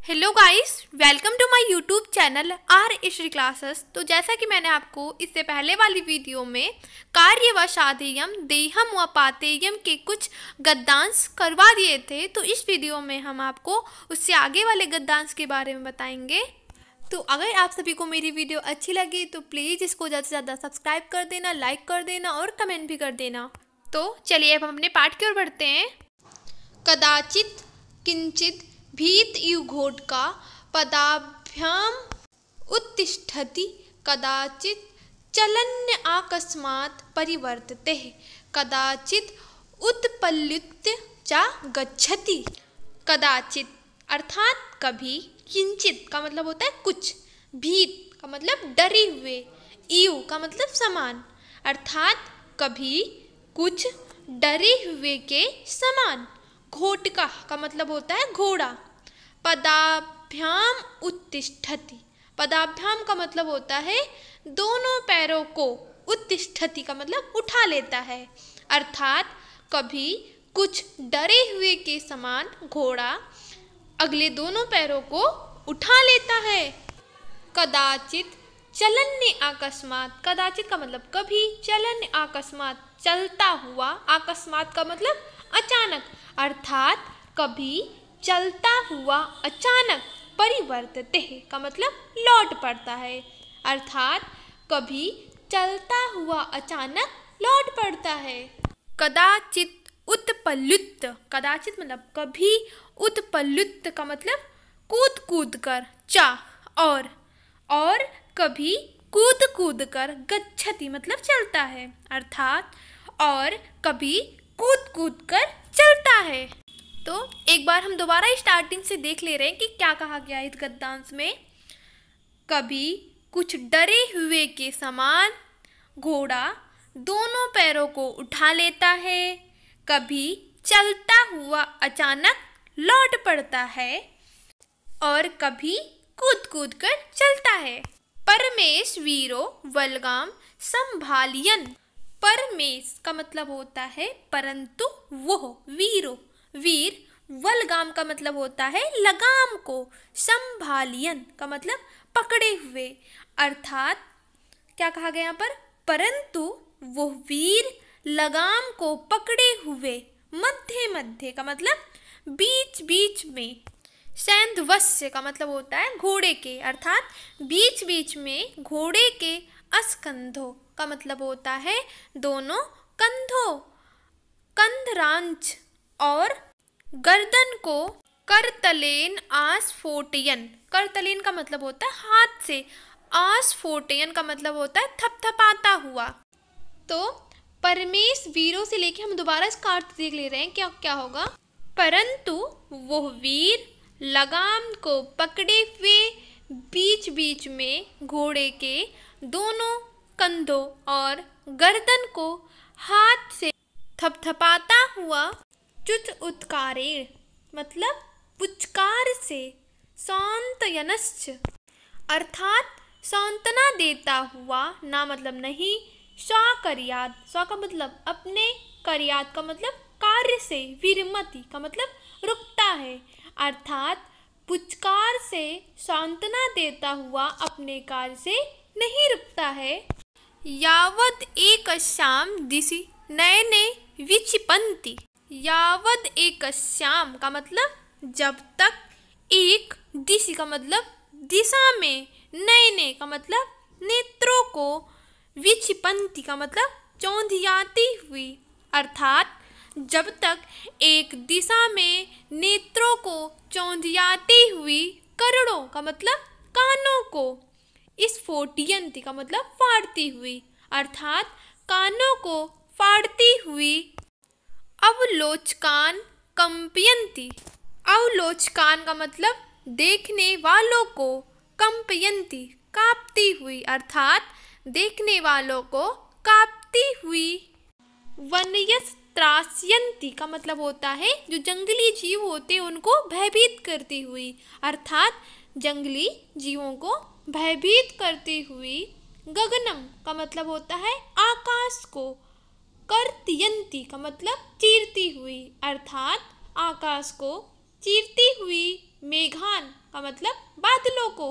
Hello guys, welcome to my YouTube channel R Shri classes. तो जैसा कि मैंने आपको इससे पहले वाली वीडियो में कार्य व साधेयम देहम व पातेयम के कुछ गद्यांश करवा दिए थे, तो इस वीडियो में हम आपको उससे आगे वाले गद्यांश के बारे में बताएंगे। तो अगर आप सभी को मेरी वीडियो अच्छी लगी तो प्लीज़ इसको ज़्यादा से ज़्यादा सब्सक्राइब कर देना, लाइक कर देना और कमेंट भी कर देना। तो चलिए अब हम अपने पाठ की ओर बढ़ते हैं। कदाचित किंचित भीतयुघोटका पदाभ्याम उत्तिष्ठति कदाचित चलन्य आकस्मात् परिवर्तते कदाचित उत्पल्लुत्य च गच्छति। कदाचित अर्थात कभी, किंचित का मतलब होता है कुछ, भीत का मतलब डरे हुए, इव का मतलब समान, अर्थात कभी कुछ डरे हुए के समान। घोटका का मतलब होता है घोड़ा। पदाभ्याम उत्तिष्ठति, पदाभ्याम का मतलब होता है दोनों पैरों को, उत्तिष्ठति का मतलब उठा लेता है, अर्थात कभी कुछ डरे हुए के समान घोड़ा अगले दोनों पैरों को उठा लेता है। कदाचित चलन्य अकस्मात, कदाचित का मतलब कभी, चलन्य अकस्मात चलता हुआ, अकस्मात का मतलब अचानक, अर्थात कभी चलता हुआ अचानक, परिवर्तते का मतलब लौट पड़ता है, अर्थात कभी चलता हुआ अचानक लौट पड़ता है। कदाचित उत्पल्लुत, कदाचित मतलब कभी, उत्पल्लुत का मतलब कूद कूद कर, और कभी कूद कूद कर, गच्छति मतलब चलता है, अर्थात और कभी कूद कूद कर चलता है। तो एक बार हम दोबारा स्टार्टिंग से देख ले रहे हैं कि क्या कहा गया इस गद्यांश में। कभी कुछ डरे हुए के समान घोड़ा दोनों पैरों को उठा लेता है, कभी चलता हुआ अचानक लौट पड़ता है और कभी कूद कूद कर चलता है। परमेश वीरो वलगाम संभालियन, परमेश का मतलब होता है परंतु वो, वीरो वीर, वलगाम का मतलब होता है लगाम को, संभालियन का मतलब पकड़े हुए, अर्थात क्या कहा गया यहाँ पर, परंतु वो वीर लगाम को पकड़े हुए, मध्य मध्य का मतलब बीच बीच में, सैंधवस्य का मतलब होता है घोड़े के, अर्थात बीच बीच में घोड़े के, अस्कंधों का मतलब होता है दोनों कंधों, कंधरांच और गर्दन को, करतलेन आस्फोटयन, करतलेन का मतलब होता है हाथ से, आस्फोटयन का मतलब होता है थपथपाता हुआ। तो परमेश वीरों से लेके हम दोबारा इसका अर्थ देख ले रहे हैं, क्या क्या होगा। परंतु वो वीर लगाम को पकड़े हुए बीच बीच में घोड़े के दोनों कंधों और गर्दन को हाथ से थपथपाता हुआ, चुच उत्कारेण मतलब पुचकार से, सांत्वयनश्च अर्थात सांत्वना देता हुआ, ना मतलब नहीं, स्वकर्यात्, स्व का मतलब अपने, कर्यात् का मतलब कार्य से, विरमति का मतलब रुकता है, अर्थात पुचकार से सांत्वना देता हुआ अपने कार्य से नहीं रुकता है। यावद एकस्याम दिशि नयने विक्षिपन्ति, यावद एकस्याम का मतलब जब तक, एक दिशि का मतलब दिशा में, नयने का मतलब नेत्रों को, विक्षिपन्ति का मतलब चौंधियाती हुई, अर्थात जब तक एक दिशा में नेत्रों को चौंधियाती हुई, करोड़ों का मतलब कानों को, स्फोटयन्ति का मतलब फाड़ती हुई, अर्थात कानों को फाड़ती हुई, अवलोचकान कंपयन्ति, अवलोचकान का मतलब देखने वालों को, कंपयन्ति कांपती हुई, अर्थात देखने वालों को कांपती हुई, वनयस त्रास्यन्ति का मतलब होता है जो जंगली जीव होते हैं उनको भयभीत करती हुई, अर्थात जंगली जीवों को भयभीत करती हुई। गगनम का मतलब होता है आकाश को, कर्तयन्ति का मतलब चीरती हुई, अर्थात आकाश को चीरती हुई मेघान का मतलब बादलों को।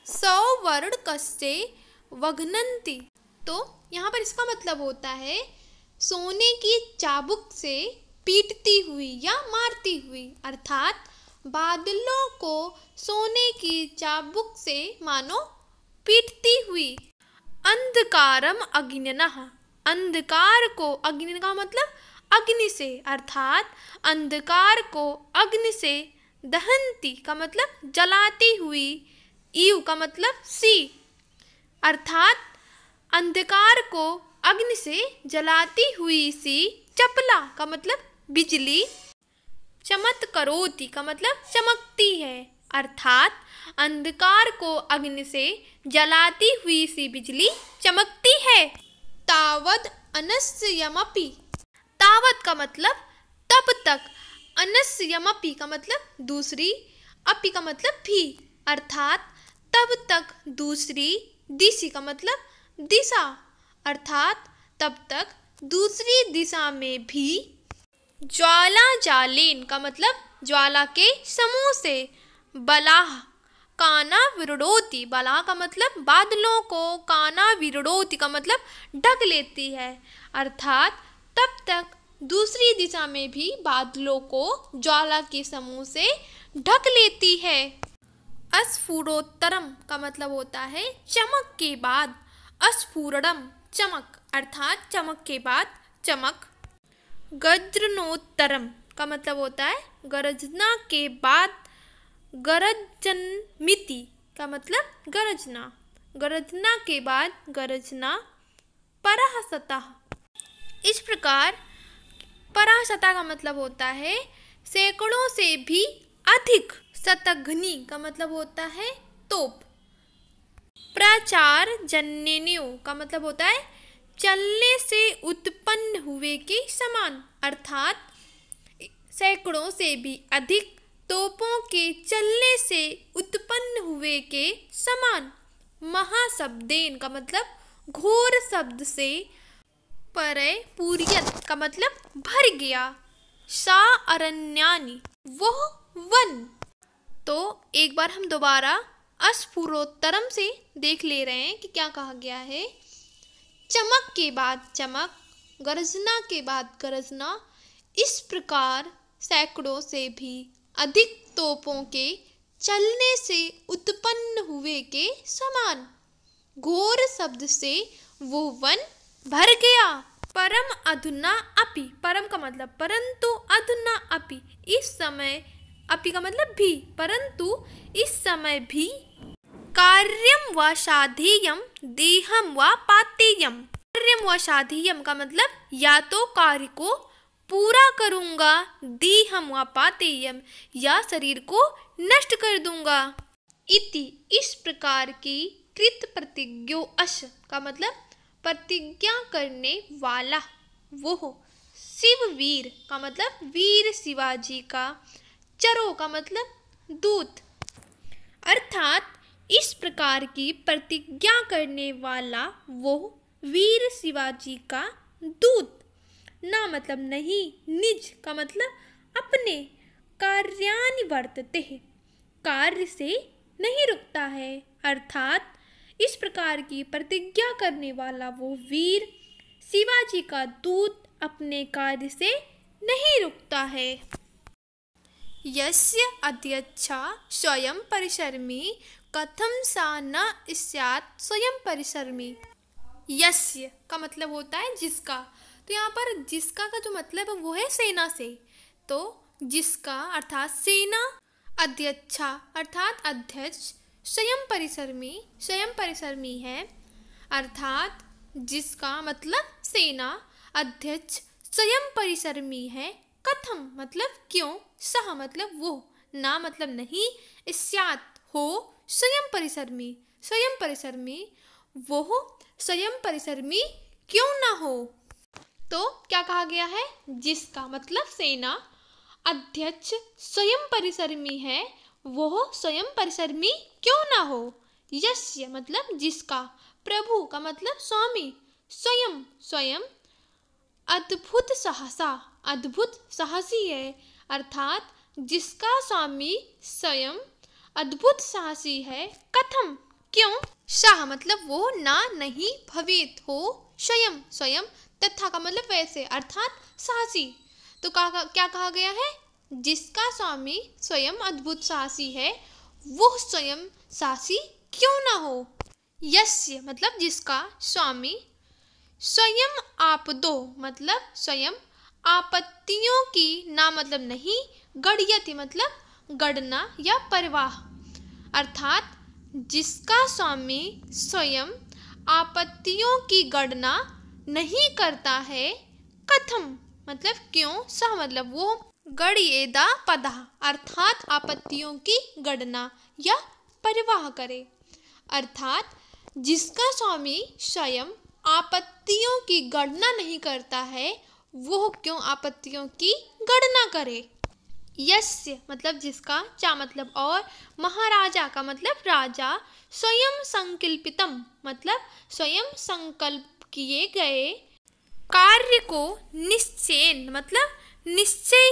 सौवर्ण कस्य वघ्नन्ति, तो यहाँ पर इसका मतलब होता है सोने की चाबुक से पीटती हुई या मारती हुई, अर्थात बादलों को सोने की चाबुक से मानो पीटती हुई। अंधकारम अग्निनः, अंधकार को, अग्नि का मतलब अग्नि से, अर्थात अंधकार को अग्नि से, दहंती का मतलब जलाती हुई, ईव का मतलब सी, अर्थात अंधकार को अग्नि से जलाती हुई सी, चपला का मतलब बिजली, चमत्करोति का मतलब चमकती है, अर्थात अंधकार को अग्नि से जलाती हुई सी बिजली चमकती है। तावद अनस्यमपि, तावत का मतलब तब तक, अनस्यमपि का मतलब दूसरी, अपि का मतलब भी, अर्थात तब तक दूसरी, दिशि का मतलब दिशा, अर्थात तब तक दूसरी दिशा में भी। ज्वाला जालेन का मतलब ज्वाला के समूह से। बलाह काना विरुड़ोति, बलाह का मतलब बादलों को, काना विरुड़ोति का मतलब ढक लेती है, अर्थात तब तक दूसरी दिशा में भी बादलों को ज्वाला के समूह से ढक लेती है। अस्फुरोत्तरम का मतलब होता है चमक के बाद, अस्फुरडम चमक, अर्थात चमक के बाद चमक। गज्रनोत्तरम का मतलब होता है गरजना के बाद, गरजनमिति का मतलब गरजना, गरजना के बाद गरजना। पराहसतः, इस प्रकार पराहसतः का मतलब होता है सैकड़ों से भी अधिक। शतघ्नि का मतलब होता है तोप। प्रचार जन्यन्यो का मतलब होता है चलने से उत्पन्न हुए के समान, अर्थात सैकड़ों से भी अधिक तोपों के चलने से उत्पन्न हुए के समान। महाशब्देन का मतलब घोर शब्द से। परय पूर्यत का मतलब भर गया। सा अरण्यानि, वह वन। तो एक बार हम दोबारा अस्फुरोत्तरम से देख ले रहे हैं कि क्या कहा गया है। चमक के बाद चमक, गरजना के बाद गरजना, इस प्रकार सैकड़ों से भी अधिक तोपों के चलने से उत्पन्न हुए के समान। घोर शब्द से वो वन भर गया। परम अधुना अपि, परम का मतलब परंतु, अधुना अपि इस समय, अपि का मतलब भी, परंतु इस समय भी। कार्यम व साधेयम देहम व पातेयम, कार्यम व साधेयम का मतलब या तो कार्य को पूरा करूँगा, देहम व पातेयम या शरीर को नष्ट कर दूंगा। इति इस प्रकार की कृत प्रतिज्ञो अश का मतलब प्रतिज्ञा करने वाला, वो शिववीर का मतलब वीर शिवाजी का, चरो का मतलब दूत, अर्थात इस प्रकार की प्रतिज्ञा करने वाला वो वीर शिवाजी का दूत। ना मतलब नहीं, निज का मतलब अपने, कार्यानि वर्तते कार्य से नहीं रुकता है, अर्थात इस प्रकार की प्रतिज्ञा करने वाला वो वीर शिवाजी का दूत अपने कार्य से नहीं रुकता है। यस्य अध्यक्षा स्वयं परिसरमी कथम सा न स्यात् स्वयं परिसरमी। यस्य का मतलब होता है जिसका, तो यहाँ पर जिसका का जो मतलब है वो है सेना से, तो जिसका अर्थात सेना, अध्यक्षा अर्थात अध्यक्ष, स्वयं परिसर में है, अर्थात जिसका मतलब सेना, अध्यक्ष स्वयं परिसर में है। कथम मतलब क्यों, सह मतलब वो, ना मतलब नहीं, स्यात् हो स्वयं परिसर में वो स्वयं परिसर में क्यों ना हो। तो क्या कहा गया है, जिसका मतलब सेना, अध्यक्ष स्वयं परिसर में है, वो स्वयं परिसर में क्यों ना हो। यस्य मतलब जिसका, प्रभु का मतलब स्वामी, स्वयं अद्भुत साहसी है, अर्थात जिसका स्वामी स्वयं अद्भुत साहसी है, कथम क्यों, सः मतलब वो, ना नहीं, भवेत हो, स्वयं स्वयं, तथा का मतलब वैसे अर्थात साहसी। तो क्या कहा गया है, जिसका स्वामी स्वयं अद्भुत साहसी है वो स्वयं साहसी क्यों ना हो। यस्य मतलब जिसका, स्वामी, स्वयं आपदो मतलब स्वयं, आपत्तियों की, ना मतलब नहीं, गढ़यति मतलब गणना या परवाह, अर्थात जिसका स्वामी स्वयं आपत्तियों की गणना नहीं करता है, कथम मतलब क्यों, सह मतलब वो, गणयेदा पदा अर्थात आपत्तियों की गणना या परवाह करे, अर्थात जिसका स्वामी स्वयं आपत्तियों की गणना नहीं करता है वो क्यों आपत्तियों की गणना करे। यस्य मतलब जिसका, चा मतलब और, महाराजा का मतलब राजा, स्वयं संकल्पितम मतलब स्वयं संकल्प किए गए, कार्य को निश्चयेन मतलब निश्चय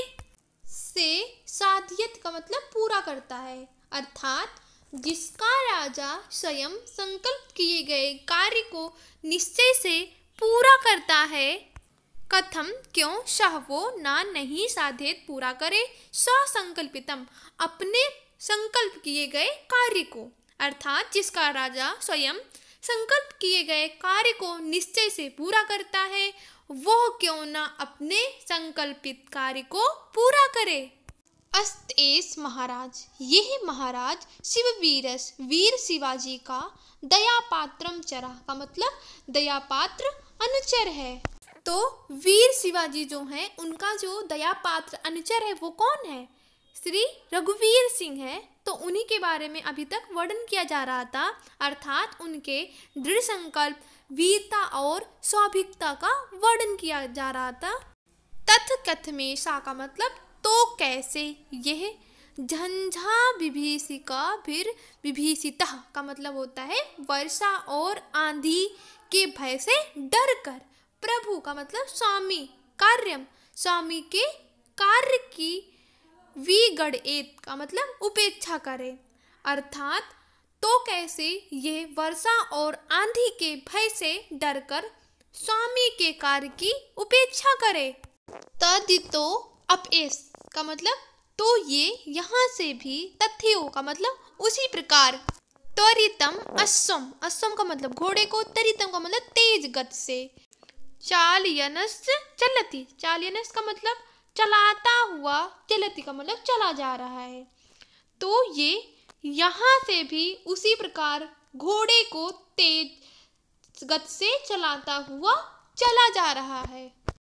से, साध्यत का मतलब पूरा करता है, अर्थात जिसका राजा स्वयं संकल्प किए गए कार्य को निश्चय से पूरा करता है, कथम क्यों, सह वो, ना नहीं, साध्यत पूरा करे, स्वसंकल्पितम अपने संकल्प किए गए कार्य को, अर्थात जिसका राजा स्वयं संकल्प किए गए कार्य को निश्चय से पूरा करता है वह क्यों ना अपने संकल्पित कार्य को पूरा करे। अस्तेस महाराज, यह महाराज शिववीरस वीर शिवाजी का दया पात्रम चरा का मतलब दया पात्र अनुचर है। तो वीर शिवाजी जो हैं उनका जो दया पात्र अनुचर है वो कौन है, श्री रघुवीर सिंह है। तो उन्हीं के बारे में अभी तक वर्णन किया जा रहा था, अर्थात उनके दृढ़ संकल्प, वीरता और स्वाभिकता का वर्णन किया जा रहा था। तथ कथमे सा का मतलब तो कैसे, यह झंझा विभीषिका फिर विभीषिता का मतलब होता है वर्षा और आंधी के भय से डर कर, प्रभु का मतलब स्वामी, कार्यम स्वामी के कार्य की, विगड़ेत का मतलब उपेक्षा करे, अर्थात तो कैसे ये वर्षा और आंधी के भय से डरकर स्वामी के कार्य की उपेक्षा करे। तदितो अपएस का मतलब तो ये यहाँ से भी, तथ्यो का मतलब उसी प्रकार, त्वरितम अश्वम, अश्वम का मतलब घोड़े को, तरितम का मतलब तेज गति से, चालयनस चलती, चालयनस का मतलब चलाता हुआ, चलती का मतलब चला जा रहा है। तो ये यहाँ से भी उसी प्रकार घोड़े को तेज गति से चलाता हुआ चला जा रहा है।